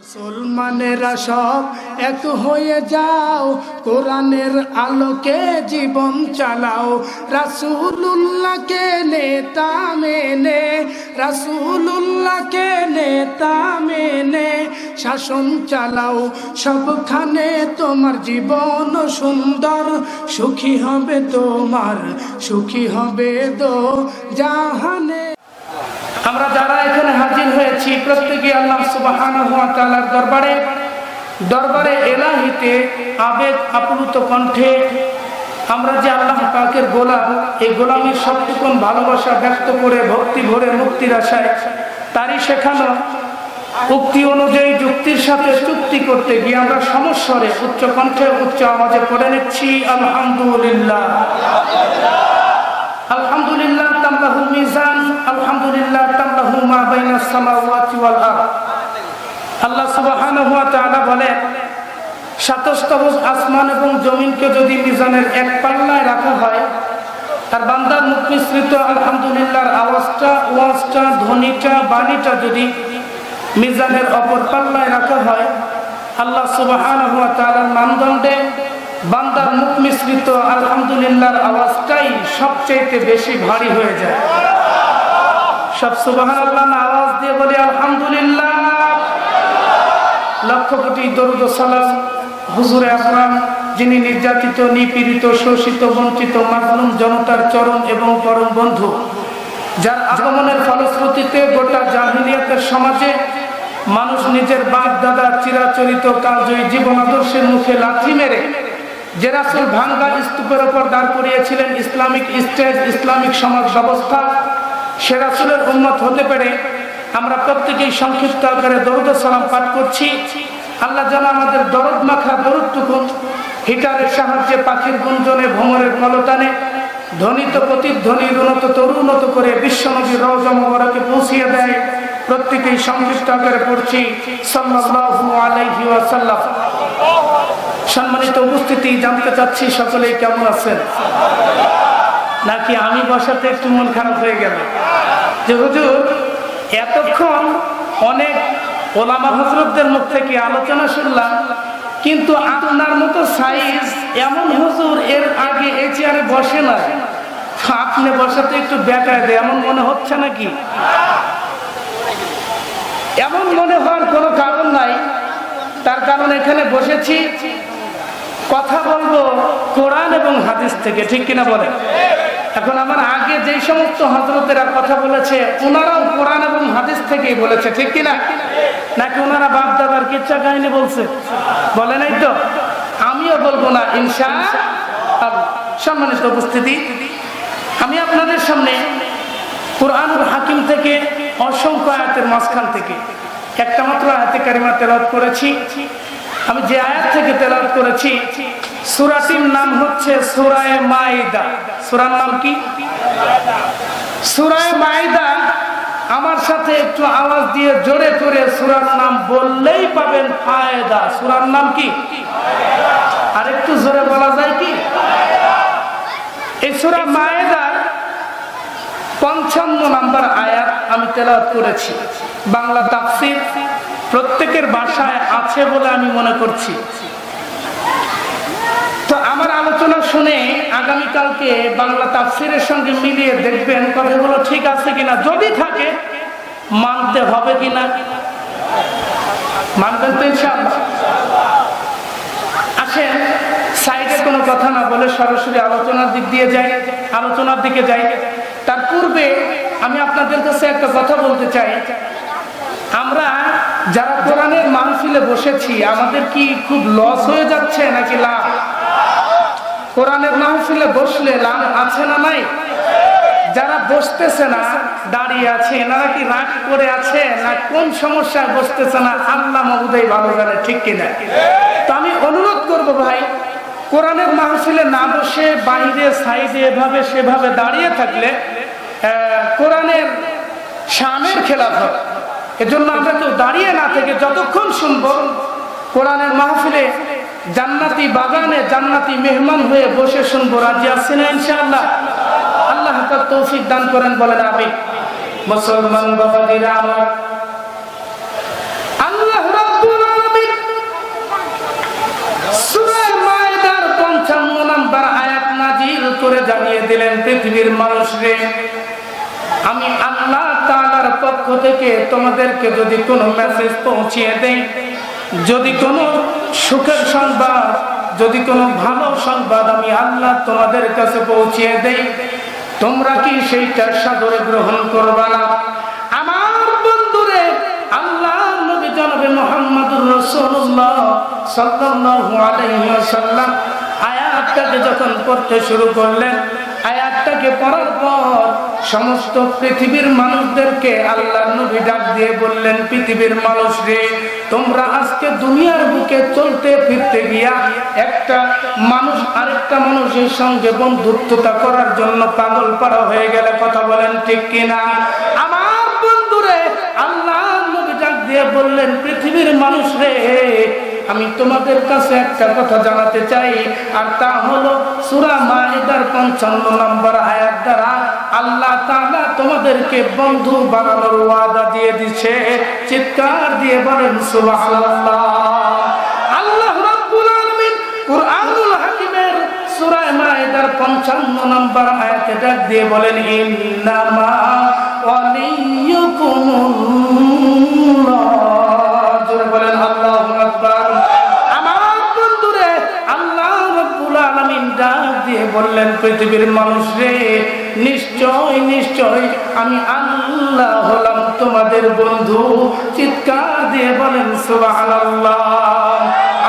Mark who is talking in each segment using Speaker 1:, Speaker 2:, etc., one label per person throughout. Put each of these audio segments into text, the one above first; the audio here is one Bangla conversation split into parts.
Speaker 1: মুসলমানেরা সব এক হয়ে যাও, কোরআনের আলোকে জীবন চালাও, রাসূলুল্লাহকে নেতা মেনে, রাসূলুল্লাহকে নেতা মেনে শাসন চালাও। সবখানে তোমার জীবন সুন্দর, সুখী হবে তোমার, সুখী হবে দো জাহানে। আমরা যারা এখানে হাজির হয়েছি প্রত্যেকে আল্লাহ সুবহানাহু ওয়া তাআলার দরবারে এলাহিতে আবেগ আপ্লুত কণ্ঠে আমরা যে আল্লাহ পাকের গোলাম, এই গোলামীর সবটুকুন ভালোবাসা ব্যক্ত করে ভক্তি ভরে মুক্তির আশায় তারই শেখানো উক্তি অনুযায়ী যুক্তির সাথে চুক্তি করতে গিয়ে আমরা সমস্বরে উচ্চ কণ্ঠে উচ্চ আওয়াজে পড়ে নিচ্ছি আলহামদুলিল্লাহ। আলহামদুলিল্লাহ তামলাহু মিজান, আলহামদুলিল্লাহ তামলাহু মা বাইনাস সামাওয়াতি ওয়াল আরদ। আল্লাহ সুবহানাহু ওয়া তাআলা বলেন, সাতস্তবক আসমান এবং জমিনকে যদি মিজানের এক পাল্লায় রাখা হয়, তার বান্দার মুখ মিশ্রিত আলহামদুলিল্লাহর ওয়াজটা ধ্বনিটা বাণীটা যদি মিজানের অপর পাল্লায় রাখা হয়, আল্লাহ সুবহানাহু ওয়া তাআলার মানদণ্ডে বান্দার মুখ মিশ্রিত আলহামদুলিল্লাহর আওয়াজটাই সবচেয়ে বেশি ভারী হয়ে যায়। সব সুবহানাল্লাহ না আওয়াজ দিয়ে বলি আলহামদুলিল্লাহ। লক্ষ কোটি দরুদ ও সালাম হুজুরে আকরাম, যিনি নির্যাতিত, নিপীড়িত, শোষিত, বঞ্চিত মাজলুম জনতার চরম এবং পরম বন্ধু, যার আগমনের ফলশ্রুতিতে গোটা জাহিলিয়াতের সমাজে মানুষ নিজের বাপ দাদার চিরাচরিত কালজয়ী জীবন আদর্শের মুখে লাথি মেরে যে রাসূল ভাঙ্গা স্তূপের উপর দাঁড় করিয়েছিলেন ইসলামিক স্টেট, ইসলামিক সমাজ ব্যবস্থা, সে রাসূলের উম্মত হতে পেরে আমরা প্রত্যেকেই সংক্ষিপ্ত আকারে দরুদ সালাম পাঠ করছি। আল্লাহ যেন আমাদের দরদ মাখা দরুদটুকু হিটারের সাহায্যে পাখির গুঞ্জনে ভ্রমরের কলতানে ধ্বনিত প্রতিধ্বনি উন্নত তরুণত করে বিশ্বনবীর রওজা মুবারকে পৌঁছিয়ে দেয়। প্রত্যেকেই সংক্ষিপ্ত আকারে পড়ছি সাল্লাল্লাহু আলাইহি ওয়াসাল্লাম। সম্মানিত উপস্থিতি, জানতে চাচ্ছি সকলেই কেমন আছেন? নাকি আমি বসাতে একটু মন খারাপ হয়ে গেল যে হুজুর এতক্ষণ অনেক ওলামা হযরতদের মুখ থেকে আলোচনা শুনলাম, কিন্তু আপনার মতো সাইজ এমন হুজুর এর আগে এই চেয়ারে বসে না, আপনি বসাতে একটু বেকায় দেয় এমন মনে হচ্ছে নাকি? এমন মনে হওয়ার কোনো কারণ নাই। তার কারণ এখানে বসেছি, কথা বলবো কোরআন এবং হাদিস থেকে, ঠিক কিনা বলেন? এখন আমার আগে যে সমস্ত হযরতেরা কথা বলেছে ওনারাও কোরআন এবং হাদিস থেকেই বলেছে, ঠিক কিনা? নাকি ওনারা বাপ দাদার কিচ্ছা কাহিনী বলছে? বলে নাই তো? আমিও বলবো না ইনশাআল্লাহ। সম্মানিত উপস্থিতি, আমি আপনাদের সামনে কুরআনুল হাকিম থেকে অসংখ্য আয়াতের মাঝখান থেকে একটা মাত্র আয়াতে কারিমা তেলাওয়াত করেছি। আমি যে আয়াত থেকে তেলাওয়াত করেছি সূরাটির নাম হচ্ছে সূরা মাইদা। সূরার নাম কি? সূরা মাইদা। আমার সাথে একটু আওয়াজ দিয়ে জোরে করে সূরার নাম বললেই পাবেন ফায়দা। সূরার নাম কি? আর একটু জোরে বলা যায় কি? এই সূরা মাইদার 55 নম্বর আয়াত আমি তেলাওয়াত করেছি। বাংলা তাফসীর প্রত্যেকের ভাষায় আছে বলে আমি মনে করছি। তো আমার আলোচনা শুনে আগামীকালকে বাংলা তাফসীরের সঙ্গে মিলিয়ে দেখবেন কথাগুলো ঠিক আছে কিনা। যদি থাকে মানতে হবে কিনা, মানবেন তো ইনশাআল্লাহ। আসেন সাইডে কোনো কথা না বলে সরাসরি আলোচনার দিকে যাই। তার পূর্বে আমি আপনাদের কাছে একটা কথা বলতে চাই। আমরা যারা কোরআনের মাহফিলে বসেছি আমাদের কি খুব লস হয়ে যাচ্ছে নাকি লাভ? কোরআনের মাহফিলে বসলে লাভ আছে না নাই? যারা বসতেছে না, দাঁড়িয়ে আছে, এনারা কি রাগ করে আছে না কোন সমস্যায় বসতেছে না আল্লাহ মাহবুদাই ভালো জানে, ঠিক কিনা? তো আমি অনুরোধ করব ভাই, কোরআনের মাহফিলে না বসে বাইরে সাইডে এভাবে সেভাবে দাঁড়িয়ে থাকলে কোরআনের শানের খেলাফ হয়। এজন্য আমরা কেউ দাঁড়িয়ে না থেকে যতক্ষণ শুনবো কোরআনের মাহফিলে জান্নাতি বাগানে জান্নাতি মেহমান হয়ে বসে শুনবো। রাজি আছেন ইনশাআল্লাহ? আল্লাহ তাআলা তৌফিক দান করেন, বলেন আমিন। মুসলমান বাবাজিরা আমার, আল্লাহ রাব্বুল জানিয়ে দিলেন, পৃথিবীর মানুষরে আমি আল্লাহ তাআলার পক্ষ থেকে তোমাদেরকে যদি কোনো মেসেজ পৌঁছিয়ে দেই, যদি কোনো সুখের সংবাদ, যদি কোনো ভালো সংবাদ আমি আল্লাহ তোমাদের কাছে পৌঁছিয়ে দেই, তোমরা কি সেইটা সাদরে গ্রহণ করবা না? আমার বন্ধুরে, আল্লাহ নবী জনাবে মুহাম্মদুর রাসূলুল্লাহ সাল্লাল্লাহু আলাইহি ওয়াসাল্লাম আয়াতটাকে যখন পড়তে শুরু করলেন, আয়াতটাকে পড়ার পর সমস্ত পৃথিবীর মানুষদেরকে আল্লাহর নবী ডাক দিয়ে বললেন, পৃথিবীর মানুষরে, তোমরা আজকে দুনিয়ার বুকে চলতে ফিরতে গিয়া একটা মানুষ আরেকটা মানুষের সঙ্গে বন্ধুত্বতা করার জন্য পাগল পাড়া হয়ে গেলে, কথা বলেন ঠিক কিনা? আমার বন্ধুরে, আল্লাহ নবী ডাক দিয়ে বললেন, পৃথিবীর মানুষরে, আমি তোমাদের কাছে একটা কথা জানাতে চাই, আর তা হলো সূরা মাইদার 55 নম্বর আয়াত দ্বারা আল্লাহ তাআলা তোমাদেরকে বন্ধু বানানোর ওয়াদা দিয়ে দিয়েছে। চিৎকার দিয়ে বলেন সুবহানাল্লাহ। আল্লাহ রাব্বুল আলামিন কুরআনুল হাকিমের সূরা মাইদার 55 নম্বর আয়াতে ডাক দিয়ে বলেন, ইন্নামা ওয়ালিয়ুকুমুল্লাহ। জোরে বলেন আল্লাহু আকবার। বললেন, পৃথিবীর মানুষরে, নিশ্চয় নিশ্চয় আমি আল্লাহ হলাম তোমাদের বন্ধু। চিৎকার দিয়ে বলেন সুবহানাল্লাহ।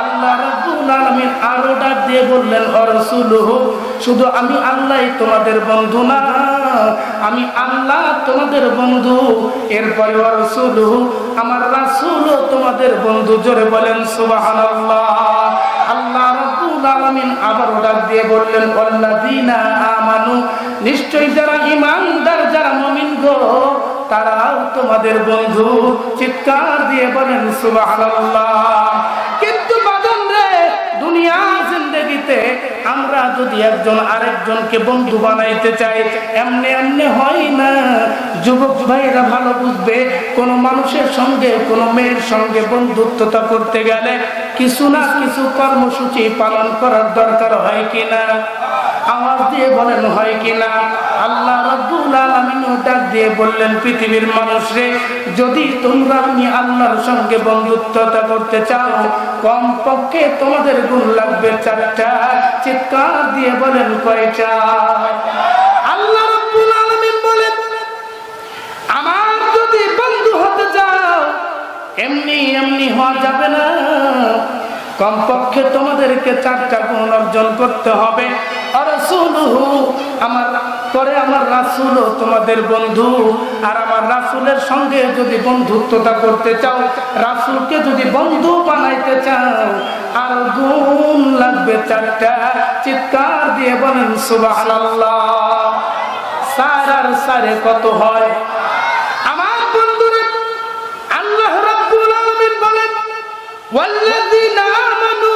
Speaker 1: আল্লাহ রাব্বুল আলামিন আরো ডাক দিয়ে বললেন, ও রাসূলুহু, শুধু আমি আল্লাহই তোমাদের বন্ধু না, আমি আল্লাহ তোমাদের বন্ধু, এরপরে ও রাসূলুহু, আমার রাসূলও তোমাদের বন্ধু। জোরে বলেন সুবহানাল্লাহ। আল্লাহ রাব্বুল আলামিন আবার ডাক দিয়ে বললেন, আল্লাযীনা আমানু, নিশ্চয় যারা ঈমানদার, যারা মুমিন গো, তারাও তোমাদের বন্ধু। চিৎকার দিয়ে বলেন সুবহানাল্লাহ। কিন্তু বাদন রে, দুনিয়ার জিন্দেগিতে আমরা যদি একজন আরেকজনকে বন্ধু বানাইতে চাই, এমনি এমনি হয় না। যুবক ভাইরা ভালো বুঝবে, কোন মানুষের সঙ্গে, কোন মেয়ের সঙ্গে বন্ধুত্বতা করতে গেলে কিছু না কিছু কর্মসূচি পালন করার দরকার হয় কিনা? আওয়াজ দিয়ে বলেন হয় কিনা? আল্লাহ রাব্বুল আলামিন ডাক দিয়ে বললেন, পৃথিবীর মানুষরে, যদি তোমরা আমি আল্লাহর সঙ্গে বন্ধুত্বতা করতে চাও, কমপক্ষে তোমাদের গুণ লাগবে 4টা। চিৎকার দিয়ে বলেন কয়টা? আল্লাহ রাব্বুল আলামিন বলেন, আমার যদি বন্ধু হতে চাও, এমনি এমনি হওয়া যাবে না, কমপক্ষে তোমাদেরকে 4টা গুণ অর্জন করতে হবে। আর রাসূলুহু, আমার পরে আমার রাসূলও তোমাদের বন্ধু। আর আমার রাসূলের সঙ্গে যদি বন্ধুত্বতা করতে চাও, রাসূলকে যদি বন্ধু বানাইতে চাও, আর গুণ লাগবে 4টা। চিৎকার দিয়ে বলেন সুবহানাল্লাহ। 4 আর 4 কত হয়? আমার বন্ধুরা, আল্লাহ রাব্বুল আলামিন বলেন, ওয়াল্লাযীনা আমানু,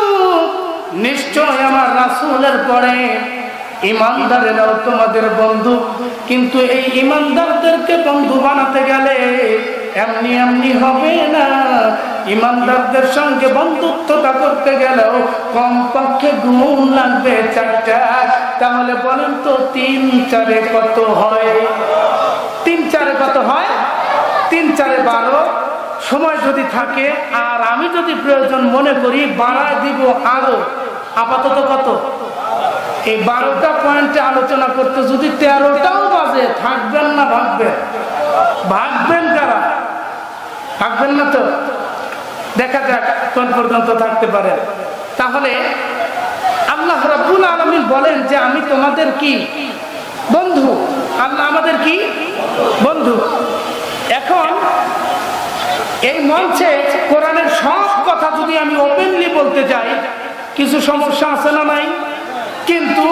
Speaker 1: নিশ্চয় আমার রাসূলের পরে ঈমানদারেরাও তোমাদের বন্ধু। কিন্তু এই ঈমানদারদেরকে বন্ধু বানাতে গেলে এমনি এমনি হবে না। ঈমানদারদের সঙ্গে বন্ধুত্বতা করতে গেলেও কমপক্ষে গুণ লাগবে 4টা। তাহলে বলেন তো 3 4 কত হয়? 3 4 কত হয়? 3 4 12। সময় যদি থাকে আর আমি যদি প্রয়োজন মনে করি বাড়ায় দিব আরো। আপাতত কত? এই 12টা পয়েন্টে আলোচনা করতে যদি 13টাও বাজে, থাকবেন না ভাববেন? ভাববেন কারা? থাকবেন না তো? দেখা যাক কোন পর্যন্ত থাকতে পারে। তাহলে আল্লাহ রাব্বুল আলামিন বলেন যে আমি তোমাদের কি বন্ধু। আল্লাহ আমাদের কি বন্ধু। এখন এই মঞ্চে কোরআনের সব কথা যদি আমি ওপেনলি বলতে যাই, কিছু সমস্যা আছে না নাই? কিন্তু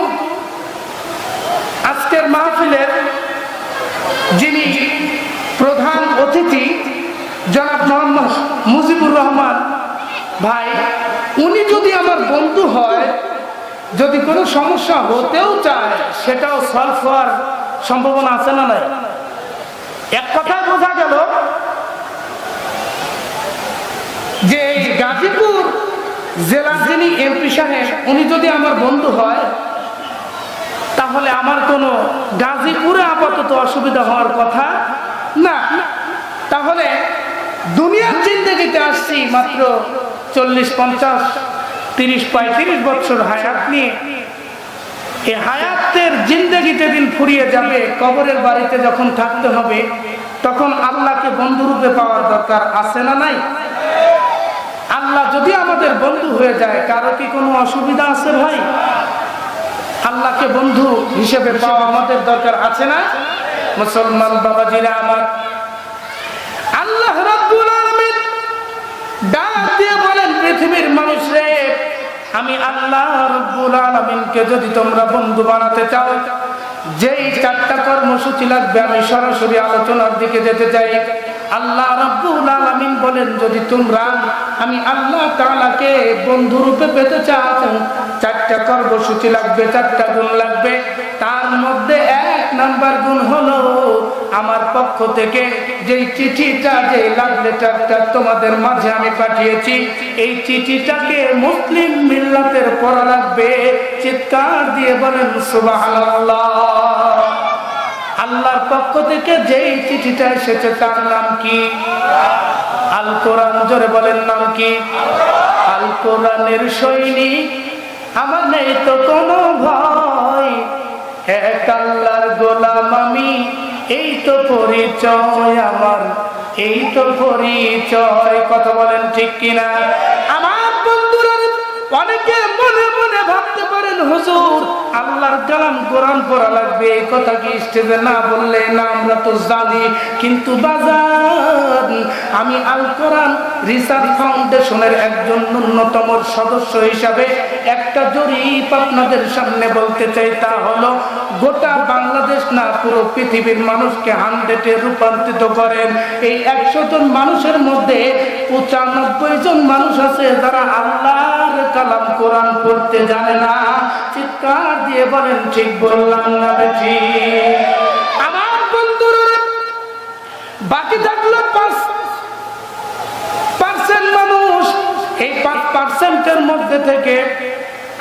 Speaker 1: আজকের মাহফিলের যিনি প্রধান অতিথি জনাব মোহাম্মদ মুজিবুর রহমান ভাই, উনি যদি আমার বন্ধু হয়, যদি কোনো সমস্যা হতেও চায়, সেটাও সলভ হওয়ার সম্ভাবনা আছে না নাই? এক কথায় বোঝা গেল যে গাজীপুর জেলার যিনি এমপি সাহেব, উনি যদি আমার বন্ধু হয়, তাহলে তাহলে আমার কোনো গাজীপুরে আপাতত অসুবিধা হওয়ার কথা না। তাহলে দুনিয়ার জিন্দেগিতে আসছি মাত্র 40, 50, 30, 35 বছর হায়াত নিয়ে। এই হায়াতের জিন্দেগিতে দিন ফুরিয়ে যাবে, কবরের বাড়িতে যখন থাকতে হবে তখন আল্লাহকে বন্ধুরূপে পাওয়ার দরকার আছে না নাই? আল্লাহ যদি আমাদের বন্ধু হয়ে যায়, কারো কি কোনো অসুবিধা আছে ভাই? আল্লাহকে বন্ধু হিসেবে পাওয়া আমাদের দরকার আছে না? মুসলমান বাবাজিরা আমার, আল্লাহ রাব্বুল আলামিন ডাক দিয়ে বলেন, পৃথিবীর মানুষরে, আমি আল্লাহ রাব্বুল আলামিনকে যদি তোমরা বন্ধু বানাতে চাও, যেই 4টা কর্মসূচি লাগবে আমি সরাসরি আলোচনার দিকে যেতে চাই। আল্লাহ রাব্বুল আলামিন বলেন, যদি তোমরা আমি আল্লাহ তাআলাকে বন্ধু রূপে পেতে চাও, 4টা কর্মসূচি লাগবে, 4টা গুণ লাগবে। তার মধ্যে 1 নাম্বার গুণ হলো, আমার পক্ষ থেকে যেই চিঠিটা, যে লাভ লেটারটা তোমাদের মাঝে আমি পাঠিয়েছি, এই চিঠিটাকে মুসলিম মিল্লাতের পড়া লাগবে। চিৎকার দিয়ে বলেন সুবহানাল্লাহ। আল্লাহর পক্ষ থেকে যেই চিঠিটা এসেছে তার নাম কি? আল কোরআন। জোরে বলেন, নাম কি? আল কোরআনের সৈনিক আমার নেই তো কোনো ভয়, এক আল্লাহর গোলাম আমি, এই তো পরিচয় আমার, এই তো পরিচয়। কথা বলেন ঠিক কিনা? আমার বন্ধুরা, অনেকে মনে মনে ভাবতে পারেন, হুজুর আল্লাহর কালাম কোরআন পড়া লাগবে, এই কথা কি স্টেজে না বললে না? আমরা তো জানি, কিন্তু বাজার, আমি আল কোরআন রিসার্চ ফাউন্ডেশনের একজন ন্যূনতম সদস্য হিসাবে একটা জরিপ আপনাদের সামনে বলতে চাই। তা হলো, গোটা বাংলাদেশ না, পুরো পৃথিবীর মানুষকে 100-এ রূপান্তরিত করেন। এই 100 জন মানুষের মধ্যে 95 জন মানুষ আছে যারা আল্লাহর কালাম কোরআন পড়তে জানে না। চিৎকার দিয়ে বলেন, ঠিক বললাম না বেশি? আমার বন্ধুরা, বাকি থাকলো 5% মানুষ। এই 5%-এর মধ্যে থেকে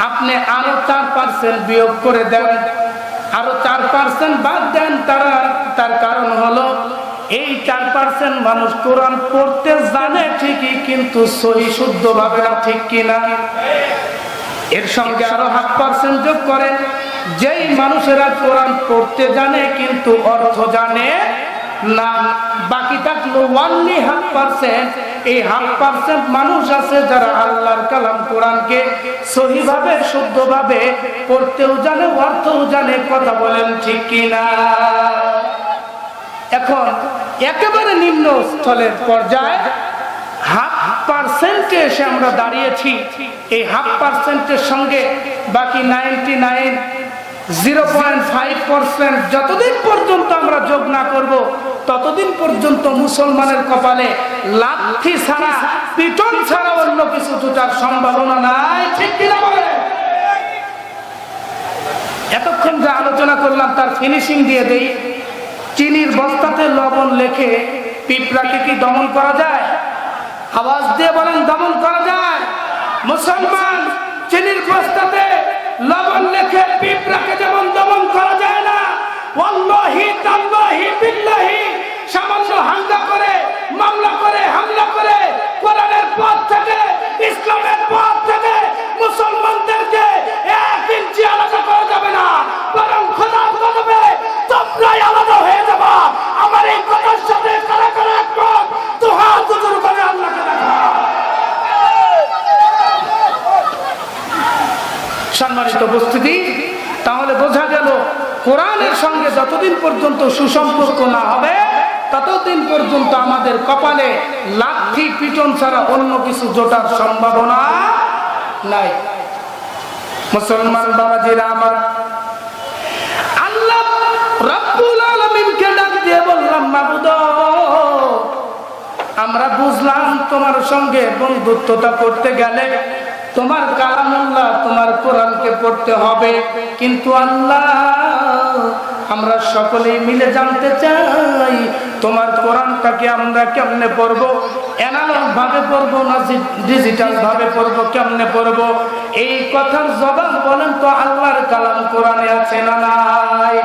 Speaker 1: আপনি আরো 4% বিয়োগ করে দেন, আরো 4% বাদ দেন। তার কারণ হলো, এই 4% মানুষ কোরআন পড়তে জানে ঠিকই, কিন্তু সহি শুদ্ধ ভাবে না। ঠিক কিনা? এর সঙ্গে আরো 1/2% যোগ করেন, যেই মানুষেরা কোরআন পড়তে জানে কিন্তু অর্থ জানে না। বাকি থাকলো only 1/2%। এই 1/2% মানুষ আছে যারা আল্লাহর কালাম কোরআনকে সহিভাবে শুদ্ধভাবে পড়তেও জানে, অর্থও জানে। কথা বলেন ঠিক কিনা? এখন একেবারে নিম্ন স্থলের পর্যায়ে 1/2% এসে আমরা দাঁড়িয়েছি। এই 1/2%-এর সঙ্গে বাকি 99, 0.5% যতদিন পর্যন্ত আমরা যোগ না করব, ততদিন পর্যন্ত মুসলমানের কপালে লাঠি ছাড়া, পিটন ছাড়া অন্য কিছু জুটার সম্ভাবনা নাই। ঠিক কিনা বলে? এতক্ষণ যা আলোচনা করলাম তার ফিনিশিং দিয়ে দেই। চিনির বস্তাতে লবণ লেখে পিঁপড়াকে কি দমন করা যায়? আওয়াজ দিয়ে বলেন, দমন করা যায়? মুসলমান, চিনির বস্তাতে লবণ লেখে পিঁপড়াকে যেমন দমন করা যায় না, ওয়াল্লাহি তাল্লাহি বিল্লাহি সামান্য হামলা করে, মামলা করে, হামলা করে কোরআনের পথ থেকে, ইসলামের পথ থেকে মুসলমানদেরকে 1 ইঞ্চি আলাদা করা যাবে না, বরং খোদার কদমে তোমরাই আলাদা হয়ে যাবা। আমার এই কথার সাথে কারা কারা একমত? তো হাত উঁচু করে আল্লাহকে দেখা। সম্মানিত উপস্থিতি, তাহলে বোঝা গেল, কোরআনের সঙ্গে যতদিন পর্যন্ত সুসম্পর্ক না হবে ততদিন পর্যন্ত আমাদের কপালে লাঠি পিটন ছাড়া অন্য কিছু জোটার সম্ভাবনা নাই। মুসলমান বাবাজিরা আমার, আল্লাহ রাব্বুল আলামিনকে ডাক দিয়ে বললাম, মাবুদ, আমরা বুঝলাম তোমার সঙ্গে বন্ধুত্বটা করতে গেলে তোমার কালামুল্লাহ, তোমার কোরআনকে পড়তে হবে, কিন্তু আল্লাহ আমরা সকলেই মিলে জানতে চাই তোমার কোরআনটাকে আমরা কেমনে পড়বো, অ্যানালগ ভাবে পড়বো না ডিজিটাল ভাবে পড়বো, কেমনে পড়বো? এই কথার জবাব বলেন তো আল্লাহর কালাম কোরআনে আছে না নাই?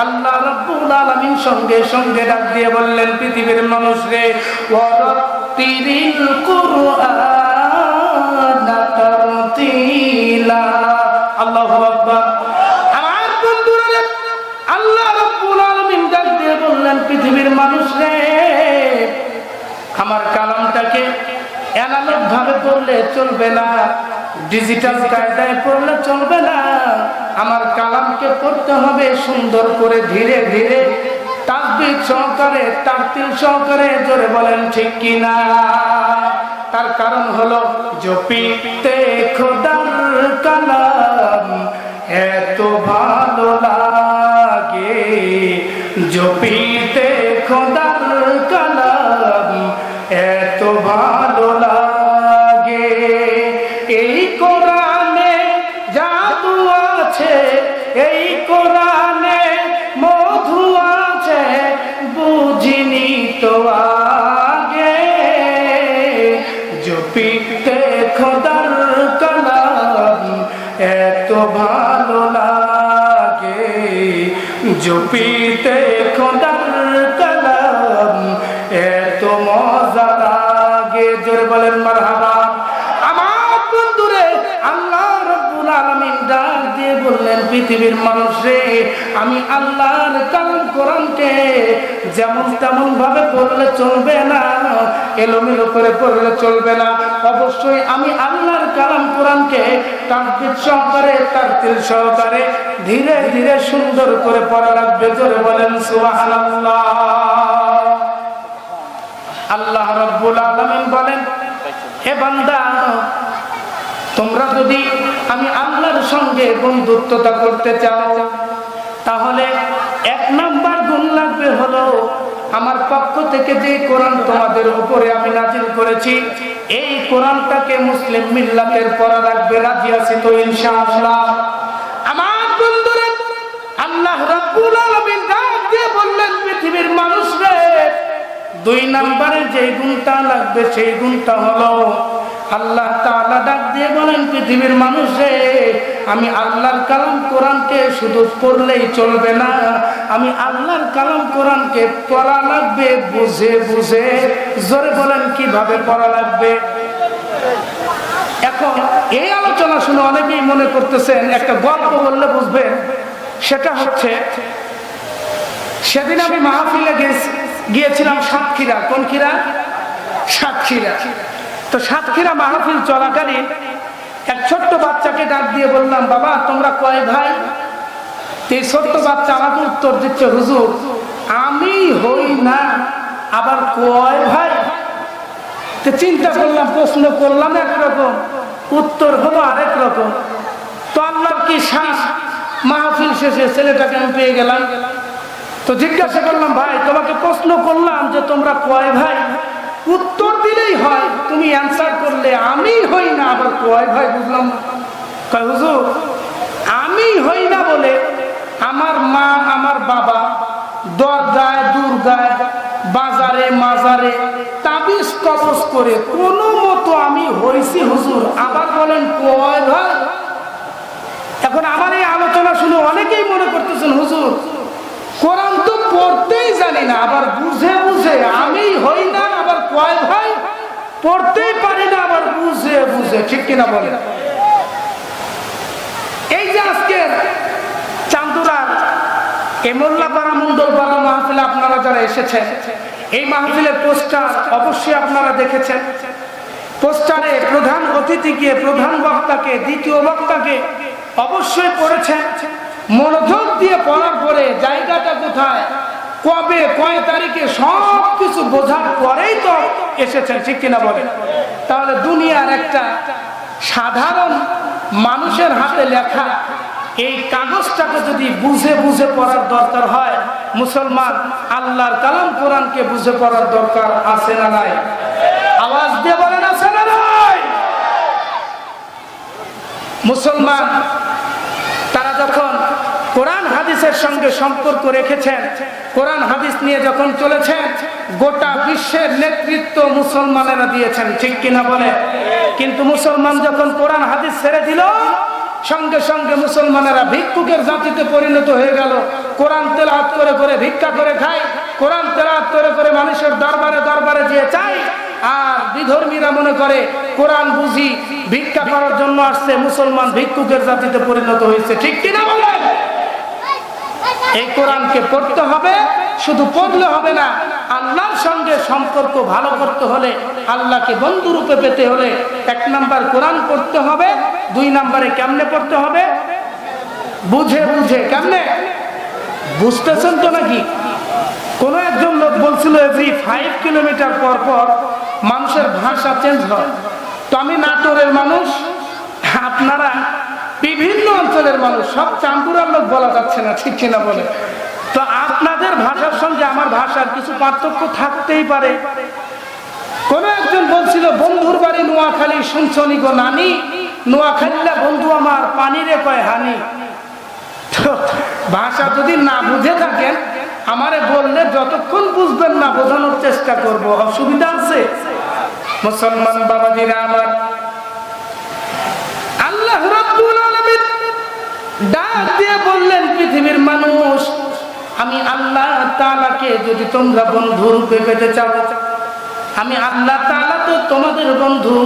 Speaker 1: আল্লাহ রাব্বুল আলামিন সঙ্গে সঙ্গে ডাক দিয়ে বললেন, পৃথিবীর মানুষ রে, ওয়ারাত্তিলিল কুরআনা তারতিলা। আল্লাহু আকবার। আমার বন্ধুরা, আল্লাহ রাব্বুল আলামিন ডাক দিয়ে বললেন, পৃথিবীর মানুষ রে, আমার কালামটাকে অ্যানালগ ভাবে পড়লে চলবে না, ডিজিটাল কায়দায় পড়লে চলবে না। আমার কালামকে পড়তে হবে সুন্দর করে, ধীরে ধীরে, তাসবিহ সহকারে, তারতিল সহকারে। জোরে বলেন ঠিক কিনা? তার কারণ হলো, জপিতে খোদার কালাম এত ভালো লাগে, জপিতে খোদার কালাম এত ভালো লাগে। এই কোরআনে জাদু আছে, এই কোরআনে মধু আছে, বুঝিনি তো আগে। জপিতে খোদার কালাম এত ভালো লাগে, জপিতে খোদার কালাম এত মজা লাগে। জোরে বলেন মারহাবা। আমার বন্ধুরে, আল্লাহ রাব্বুল আলামিন ডাক দিয়ে বললেন, পৃথিবীর মানুষ রে, আমি আল্লাহর কালাম কোরআনকে যেমন তেমন ভাবে পড়লে চলবে না, এলোমেলো করে পড়লে চলবে না। অবশ্যই আমি আল্লাহর কালাম কোরআনকে তাসবিহ সহকারে, তারতিল সহকারে, ধীরে ধীরে সুন্দর করে পড়া লাগবে। জোরে বলেন সুবহানাল্লাহ। আল্লাহ রাব্বুল আলামিন বলেন, হে বান্দা, তোমরা যদি আমি আল্লাহর সঙ্গে বন্ধুত্বতা করতে চাও, তাহলে 1 নাম্বার গুণ লাগবে হলো, আমার পক্ষ থেকে যে কোরআন তোমাদের উপরে আমি নাজিল করেছি, এই কোরআনটাকে মুসলিম মিল্লাতের পড়া লাগবে। রাজি আছি তো ইনশাআল্লাহ? আমার বন্ধুরা, আল্লাহ রাব্বুল আলামিন ডাক দিয়ে বললেন, পৃথিবীর মানুষরে, 2 নম্বরে যে গুণটা লাগবে সেই গুণটা হলো, আল্লাহ তাআলা ডাক দিয়ে বলেন, পৃথিবীর মানুষে, আমি আল্লাহর কালাম কোরআনকে শুধু পড়লেই চলবে না, আমি আল্লাহর কালাম কোরআনকে পড়া লাগবে বুঝে বুঝে। জোরে বলেন কিভাবে পড়া লাগবে? এখন এই আলোচনা শুনে অনেকেই মনে করতেছেন একটা গল্প বললে বুঝবেন। সেটা হচ্ছে, সেদিন আমি মাহফিলে গিয়েছিলাম সাতক্ষীরা। কোন ক্ষীরা? সাতক্ষীরা। তো সাতক্ষীরা মাহফিল চলাকালীন এক ছোট্ট বাচ্চাকে ডাক দিয়ে বললাম, বাবা তোমরা কয় ভাই? এই ছোট্ট বাচ্চা আমাকে উত্তর দিচ্ছে, হুজুর আমি হই না, আবার কয় ভাই? তো চিন্তা করলাম, প্রশ্ন করলাম একরকম, উত্তর হলো আরেক রকম। তো আল্লাহর কি শান, মাহফিল শেষে ছেলেটাকে আমি পেয়ে গেলাম। তো জিজ্ঞাসা করলাম, ভাই তোমাকে প্রশ্ন করলাম যে তোমরা কয় ভাই? উত্তর দিলেই হয়, তুমি অ্যান্সার করলে আমি হই না, আবার কয় ভাই বুঝলাম না। কয় হুজুর আমি হই না বলে আমার মা আমার বাবা দরগায় দুর্গায় বাজারে মাজারে তাবিজ কবজ করে কোনো মতো আমি হইছি হুজুর, আবার বলেন কয় ভাই? এখন আমার এই আলোচনা শুনে অনেকেই মনে করতেছেন, হুজুর কোরআন তো পড়তেই জানি না, আবার বুঝে বুঝে আমি হই না, আবার কয় ভাই? পড়তেই পারি না, আবার বুঝে বুঝে। ঠিক কিনা বলেন? এই যে আজকে চান্দুরার এই মোল্লাপাড়া মন্ডলপাড়া মাহফিলে আপনারা যারা এসেছেন, এই মাহফিলের পোস্টার অবশ্যই আপনারা দেখেছেন। পোস্টারে প্রধান অতিথিকে, প্রধান বক্তাকে, দ্বিতীয় বক্তাকে অবশ্যই পড়েছেন। মনোযোগ দিয়ে পড়ার পরে জায়গাটা কোথায়, কবে, কয় তারিখে সব কিছু বোঝার পরেই তো এসেছেন। ঠিক কিনা বলেন? তাহলে দুনিয়ার একটা সাধারণ মানুষের হাতে লেখা এই কাগজটাকে যদি বুঝে বুঝে পড়ার দরকার হয়, মুসলমান আল্লাহর কালাম কোরআনকে বুঝে পড়ার দরকার আছে না নাই? আওয়াজ দিয়ে বলেন আছে না নাই? মুসলমান তারা যখন কোরআন হাদিসের সঙ্গে সম্পর্ক রেখেছেন, কোরআন হাদিস নিয়ে যখন চলেছেন, গোটা বিশ্বের নেতৃত্ব মুসলমানেরা দিয়েছেন, ঠিক কিনা বলে? কিন্তু মুসলমান যখন কোরআন হাদিস ছেড়ে দিল, সঙ্গে সঙ্গে মুসলমানেরা ভিক্ষুকের জাতিতে পরিণত হয়ে গেল। কোরআন তেলাওয়াত করে করে ভিক্ষা করে খায়, কোরআন তেলাওয়াত করে করে মানুষের দরবারে দরবারে যেয়ে চায়। আর বিধর্মীরা মনে করে কোরআন বুঝি ভিক্ষা করার জন্য আসছে, মুসলমান ভিক্ষুকের জাতিতে পরিণত হয়েছে, ঠিক কিনা বলেন? এই কোরআনকে পড়তে হবে, শুধু পড়লে হবে না, আল্লাহর সঙ্গে সম্পর্ক ভালো করতে হলে, আল্লাহকে বন্ধু রূপে পেতে হলে 1 নাম্বার কোরআন পড়তে হবে। 2 নাম্বারে কেমনে পড়তে হবে? বুঝে বুঝে। কেমনে বুঝতেছেন তো নাকি? কোন একজন লোক বলছিল এভরি 5 কিলোমিটার পর পর মানুষের ভাষা চেঞ্জ হয়। তো আমি নাটোরের মানুষ, আপনারা বিভিন্ন অঞ্চলের মানুষ, সব চাঁদপুরের লোক বলা যাচ্ছে না, ঠিক কিনা বলে? তো আপনাদের ভাষার সঙ্গে আমার ভাষার কিছু পার্থক্য থাকতেই পারে। কোন একজন বলছিল বন্ধুর বাড়ি নোয়াখালী, শুনছনি গো নানি, নোয়াখালীলা বন্ধু আমার পানিরে কয় হানি। তো ভাষা যদি না বুঝে থাকেন, আমারে বললে যতক্ষণ বুঝবেন না বোঝানোর চেষ্টা করব, অসুবিধা আছে? মুসলমান বাবাজিরা আমার, আল্লাহ রাব্বুল আলামিন ডাক দিয়ে বললেন, পৃথিবীর মানুষ, আমি আল্লাহ তাআলাকে যদি তোমরা বন্ধু রূপে পেতে চাও, আমি আল্লাহ তাআলা তো তোমাদের বন্ধু,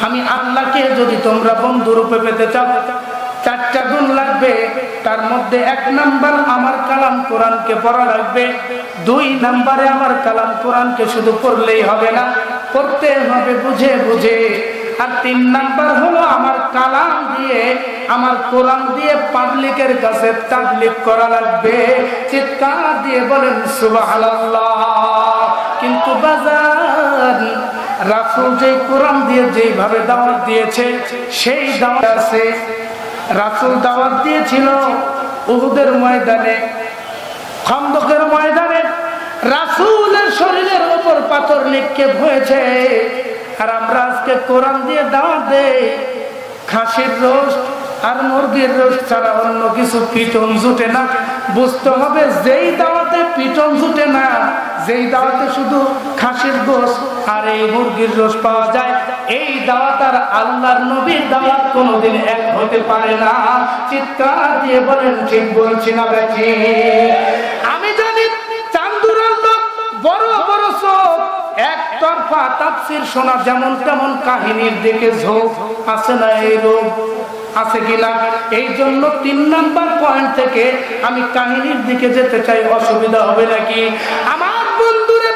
Speaker 1: আমি আল্লাহকে যদি তোমরা বন্ধু রূপে পেতে চাও, 4টা গুণ লাগবে। তার মধ্যে 1 নাম্বার আমার কালাম কোরআনকে পড়া লাগবে। 2 নাম্বারে আমার কালাম কোরআনকে শুধু পড়লেই হবে না, পড়তে হবে বুঝে বুঝে। আর 3 নাম্বার হলো আমার কালাম দিয়ে, আমার কোরআন দিয়ে পাবলিকের কাছে তাবলীগ করা লাগবে। চিৎকার দিয়ে বলেন সুবহানাল্লাহ। কিন্তু বাজার রাসূল যে কোরআন দিয়ে যেইভাবে দাওয়াত দিয়েছে, সেই দাওয়াত আছে। রাসূল দাওয়াত দিয়েছিল উহুদের ময়দানে, খন্দকের ময়দানে রাসূলের শরীরের উপর পাথর নিক্ষেপ হয়েছে। আর আমরা আজকে কোরআন দিয়ে দাওয়াত দেই, খাসির রোস্ট আর মুরগির রোস্ট ছাড়া অন্য কিছু পিটন জুটে না। বুঝতে হবে, যেই দাওয়াতে পিটন জুটে না, যেই দাওয়াতে শুধু খাসির গোশত আর এই মুরগির রোস্ট পাওয়া যায়, এই দাওয়াত আর আল্লাহর নবীর দাওয়াত কোনোদিন এক হতে পারে না। চিৎকার দিয়ে বলেন ঠিক বলছি না বেশি? আমি জানি চান্দুরার লোক বড় বড় চোখ, একতরফা তাফসীর শোনা যেমন তেমন কাহিনীর দিকে ঝোঁক আছে না? এই রোগ আছে কিনা? এই জন্য 3 নাম্বার পয়েন্ট থেকে আমি কাহিনীর দিকে যেতে চাই, অসুবিধা হবে নাকি? আমার বন্ধুরা,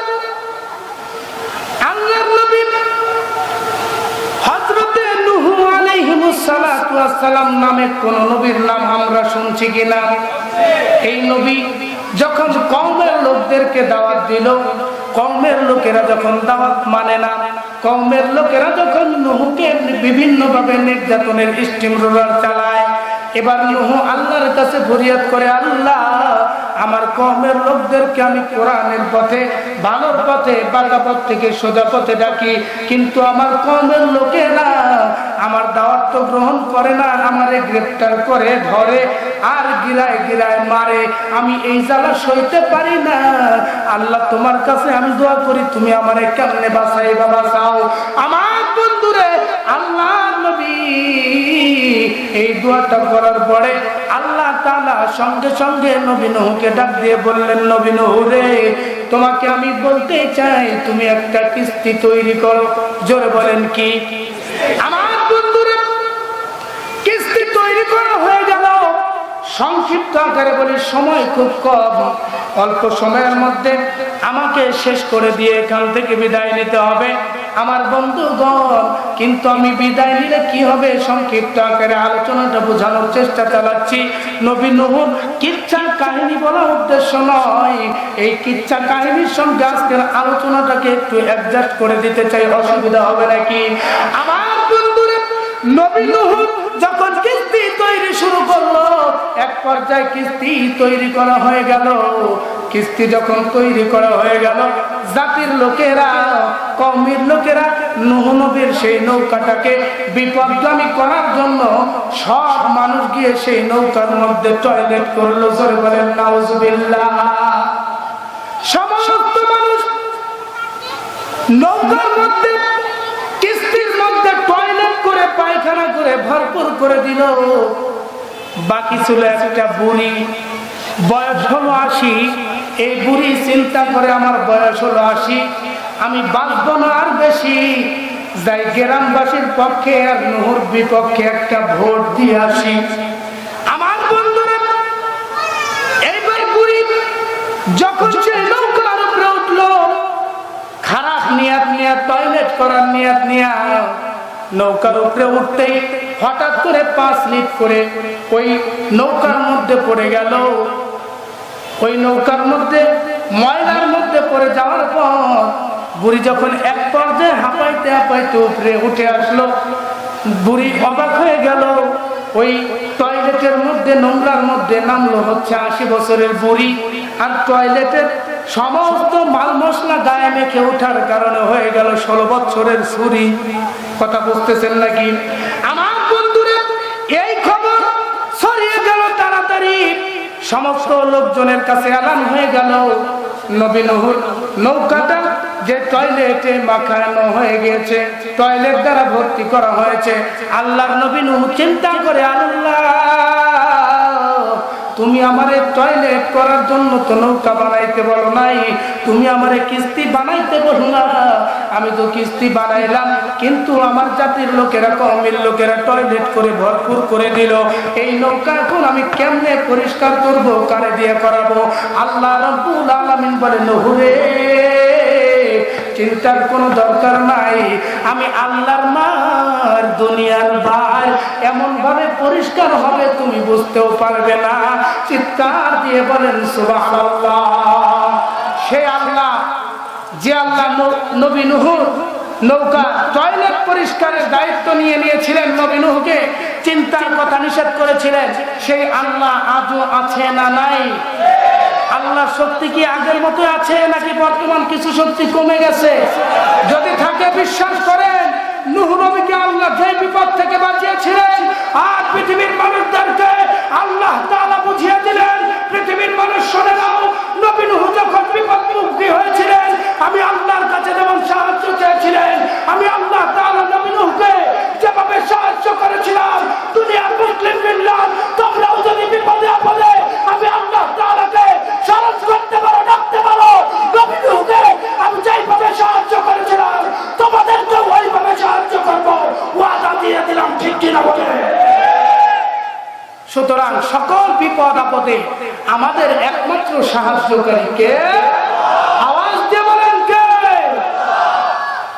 Speaker 1: আল্লাহর নবী হযরতে নূহ আলাইহিস সালাতু ওয়াস সালাম নামে কোন নবীর নাম আমরা শুনছি কিনা? এই নবী যখন কওমের লোকদেরকে দাওয়াত দিল, কওমের লোকেরা যখন দাওয়াত মানে না, কওমের লোকেরা যখন নূহকে বিভিন্ন ভাবে নির্যাতনের স্টিম রোলার চালায়, এবার নূহ আল্লাহর কাছে ফরিয়াদ করে, আল্লাহ আমার কওমের লোকদেরকে আমি কোরআনের পথে, ভালোর পথে, বাঁকা পথ থেকে সোজা পথে ডাকি, কিন্তু আমার কওমের লোকেরা আমার দাওয়াত তো গ্রহণ করে না, আমারে গ্রেফতার করে ধরে আর গিলায় গিলায় মারে। আমি এই জ্বালা সইতে পারি না। আল্লাহ তোমার কাছে আমি দোয়া করি, তুমি আমারে কেমনে বাঁচাইবা, বাঁচাও। আমার বন্ধুরে, আল্লাহ নবী এই দোয়াটা করার পরে আল্লাহ তাআলা সঙ্গে সঙ্গে নবী নূহকে ডাক দিয়ে বললেন, নবী নূহ রে, তোমাকে আমি বলতে চাই, তুমি একটা কিস্তি তৈরি করো। জোরে বলেন কি? আমার বন্ধুরে, কিস্তি তৈরি করা হয়ে গেল। সংক্ষিপ্ত আকারে বলি, সময় খুব কম, অল্প সময়ের মধ্যে আমাকে শেষ করে দিয়ে এখান থেকে বিদায় নিতে হবে আমার বন্ধুগণ। কিন্তু আমি বিদায় নিলে কি হবে, সংক্ষিপ্ত আকারে আলোচনাটা বোঝানোর চেষ্টা চালাচ্ছি। নবী নূহর কিচ্ছা কাহিনী বলার উদ্দেশ্য নয়, এই কিচ্ছা কাহিনীর সঙ্গে আজকের আলোচনাটাকে একটু অ্যাডজাস্ট করে দিতে চাই, অসুবিধা হবে নাকি? আমার বন্ধুরা, নবী নূহ যখন কিস্তি তৈরি শুরু করলো। এক পর্যায়ে কিস্তি তৈরি করা হয়ে গেল। কিস্তি যখন তৈরি করা হয়ে গেল, জাতির লোকেরা, কওমের লোকেরা নূহ নবীর সেই নৌকাটাকে বিপদগামী করার জন্য সব মানুষ গিয়ে সেই নৌকার মধ্যে টয়লেট করলো। জোরে বলেন নাউজুবিল্লাহ। সমস্ত মানুষ নৌকার মধ্যে, কিস্তির মধ্যে টয়লেট করে, পায়খানা করে ভরপুর করে দিল। বাকি ছিল একটা বুড়ি, বয়স হলো 80। এই বুড়ি চিন্তা করে, আমার বয়স হলো 80, আমি বাঁচবো না আর বেশি, যাই গ্রামবাসীর পক্ষে আর নূহর বিপক্ষে একটা ভোট দিয়ে আসি। আমার বন্ধুরা, এইবার বুড়ি যখন সেই নৌকার উপরে উঠলো, খারাপ নিয়াত নিয়ে, টয়লেট করার নিয়াত নিয়ে নৌকার উপরে উঠতেই হঠাৎ করে 5 স্লিপ করে ওই নৌকার মধ্যে পড়ে গেল। ওই নৌকার মধ্যে, ময়লার মধ্যে পড়ে যাওয়ার পর বুড়ি যখন এক পর্যায়ে হাঁপাইতে হাঁপাইতে উপরে উঠে আসলো, বুড়ি অবাক হয়ে গেল। ওই টয়লেটের মধ্যে, নোংরার মধ্যে নামলো হচ্ছে 80 বছরের বুড়ি, আর টয়লেটের সমস্ত মাল মশলা গায়ে মেখে ওঠার কারণে হয়ে গেল 16 বছরের ছুরি। কথা বুঝতেছেন নাকি? আমার বন্ধুরা, এই খবর ছড়িয়ে গেল তাড়াতাড়ি, সমস্ত লোকজনের কাছে এলান হয়ে গেল, নবী নূহর নৌকাটা যে টয়লেটে মাখানো হয়ে গেছে, টয়লেট দ্বারা ভর্তি করা হয়েছে। আল্লাহর নবী নূহ চিন্তা করে, আল্লাহ, তুমি আমারে টয়লেট করার জন্য তো নৌকা বানাইতে বলো নাই, তুমি আমারে কিস্তি বানাইতে বলো না। আমি তো কিস্তি বানাইলাম, কিন্তু আমার জাতির লোকেরা, কওমের লোকেরা টয়লেট করে ভরপুর করে দিল। এই নৌকা এখন আমি কেমনে পরিষ্কার করব, কারে দিয়ে করাবো? আল্লাহ রাব্বুল আলামিন বলে, নূহ রে, চিন্তার কোনো দরকার নাই, আমি আল্লাহর মার, দুনিয়ার ভাই, এমন ভাবে পরিষ্কার হবে তুমি বুঝতেও পারবে না। চিৎকার দিয়ে বলেন সুবহানাল্লাহ। সে আল্লাহ, যে আল্লাহ নবী নূহর নৌকা টয়লেট পরিষ্কারের দায়িত্ব নিয়ে নিয়েছিলেন, নবী নূহকে চিন্তার কথা নিষেধ করেছিলেন, সেই আল্লাহ আজও আছে না নাই? আল্লাহর শক্তি কি আগের মতো আছে, নাকি বর্তমান কিছু শক্তি কমে গেছে? যদি থাকে বিশ্বাস করেন, নূহ নবীকে আল্লাহ যে বিপদ থেকে বাঁচিয়েছিলেন, আর পৃথিবীর মানুষদেরকে আল্লাহ তাআলা বুঝিয়ে দিলেন। পৃথিবীর মানুষ শুনে নাও, নবী নূহ যখন বিপদমুক্তি হয়েছিলেন, আমি আল্লাহর কাছে যেমন সাহায্য চেয়েছিলেন, আমি আল্লাহ তাআলা নবী নূহকে যেভাবে সাহায্য করেছিলাম, দুনিয়ার মুসলিম মিল্লাত তোমরাও যদি বিপদে আপদে আমি আল্লাহ তাআলাকে সাহায্য করতে পারো, ডাকতে পারো, নবী নূহকে আমি যেইভাবে সাহায্য করেছিলাম তোমাদেরকে ওইভাবে সাহায্য করবো, ওয়াদা দিয়ে দিলাম। ঠিক কিনা বলে? সুতরাং সকল বিপদ আপদে আমাদের একমাত্র সাহায্যকারী কে? আওয়াজ দিয়ে বলেন কে?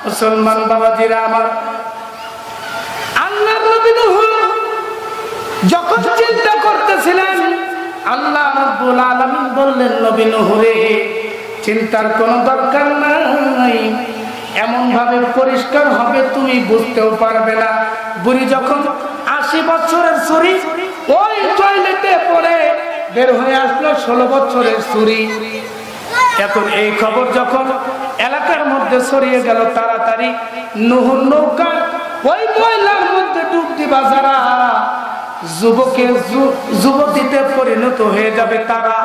Speaker 1: মুসলমান বাবাজিরা আমার, আল্লাহর নবী নূহ যখন চিন্তা করতেছিলেন, আল্লাহ রাব্বুল আলামিন বললেন, নবী নূহ রে, চিন্তার কোনো দরকার নাই, এমন ভাবে পরিষ্কার হবে তুমি বুঝতেও পারবে না। বুড়ি যখন 80 বছরের ছুরি ওই টয়লেটে পড়ে বের হয়ে আসলো 16 বছরের ছুরি। এখন এই খবর যখন এলাকার মধ্যে ছড়িয়ে গেল, তাড়াতাড়ি নূহর নৌকা ওই ময়লার মধ্যে ডুব দিবা যারা, যুবতীতে পরিণত হয়ে যাবে তারা।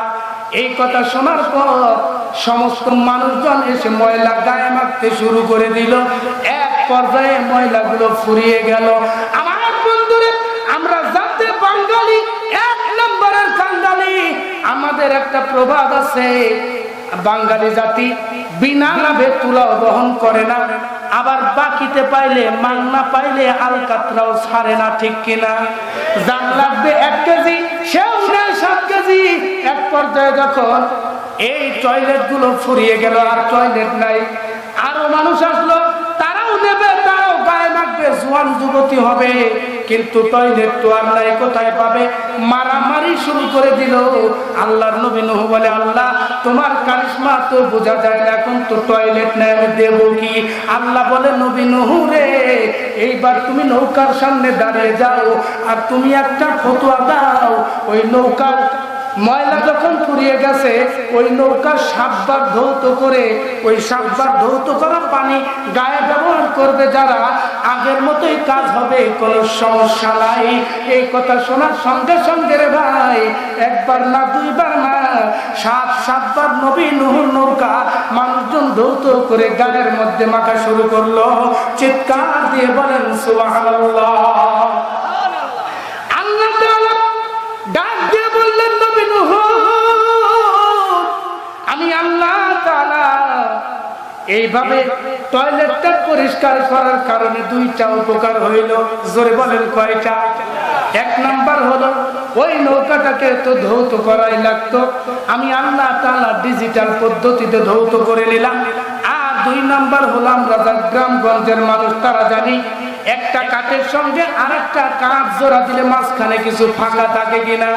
Speaker 1: এই কথা শোনার পর সমস্ত মানুষজন এসে ময়লা গায়ে মাখতে শুরু করে দিল। এক পর্যায়ে ময়লাগুলো ফুরিয়ে গেল। আমার বন্ধুরা, আমরা জাতে বাঙালি, 1 নম্বরের কাঙ্গালি। আমাদের একটা প্রবাদ আছে, বাঙালি জাতি বিনা লাভে তুলাও বহন করে না, আবার বাকিতে পাইলে, মাংনা পাইলে আলকাতরাও ছাড়ে না। ঠিক কিনা? যার লাগবে 1 কেজি, সেও নেয় 7 কেজি। এক পর্যায়ে যখন এই টয়লেট গুলো ফুরিয়ে গেল, আর টয়লেট নাই, আরো মানুষ আসলো, তারাও নেবে, তারাও গায়ে মাখবে। জোয়ান যুবক ক্ষতি হবে, কিন্তু টয়লেট তো আর নাই, কোথায় পাবে? মারামারি শুরু করে দিল। আল্লাহর নবী নূহ বলে, আল্লাহ তোমার কারিশমা তো বোঝা যায় না, এখন তো টয়লেট নাই, আমি দেব কি? আল্লাহ বলে, নবী নূহ রে, এইবার তুমি নৌকার সামনে দাঁড়িয়ে যাও আর তুমি একটা ফতোয়া দাও। ওই নৌকার ময়লা যখন ফুরিয়ে গেছে, ওই নৌকা 7 বার ধৌত করে, ওই 7 বার ধৌত করা পানি গায়ে ব্যবহার করবে যারা, আগের মতোই কাজ হবে, কোনো সমস্যা নাই। এই কথা শোনার সঙ্গে সঙ্গে রে ভাই, একবার না, 2 বার না, 7 বার নবী নূহর নৌকা মানুষজন ধৌত করে গায়ের মধ্যে মাখা শুরু করলো। চিৎকার দিয়ে বলেন সুবহানাল্লাহ। আল্লাহ তাআলা ডাক দিয়ে বললেন, নবী নূহ, আমি আল্লাহ তাআলা এইভাবে টয়লেটটা পরিষ্কার করার কারণে 2টা উপকার হইল। জোরে বলেন কয়টা? 1 নাম্বার হলো, ওই নৌকাটাকে তো ধৌত করাই লাগতো, আমি আল্লাহ তাআলা ডিজিটাল পদ্ধতিতে ধৌত করে নিলাম। আর 2 নাম্বার হলো, আমরা গ্রামগঞ্জের মানুষ তারা জানি, একটা কাঠের সঙ্গে আরেকটা কাঠ জোড়া দিলে মাঝখানে কিছু ফাঁকা থাকে কিনা।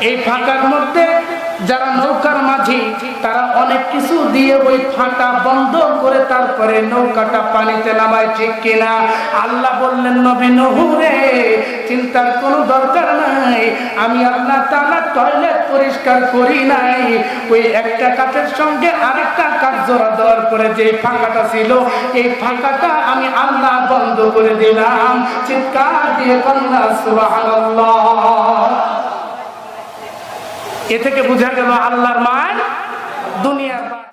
Speaker 1: এই ফাঁকার মধ্যে যারা নৌকার মাঝি, তারা অনেক কিছু দিয়ে ওই ফাঁকা বন্ধ করে তারপরে নৌকাটা পানিতে নামায়, ঠিক কিনা? আল্লাহ বললেন, নবী নূহ রে, চিন্তার কোনো দরকার নাই, আমি আল্লাহ তাআলা টয়লেট পরিষ্কার করি নাই, ওই একটা কাঠের সঙ্গে আরেকটা কাঠ জোড়া দেওয়ার পরে যে ফাঁকাটা ছিল, এই ফাঁকাটা আমি আল্লাহ বন্ধ করে দিলাম। চিৎকার দিয়ে বললাম সুবহানাল্লাহ। এ থেকে বোঝা গেল আল্লাহর মান দুনিয়ার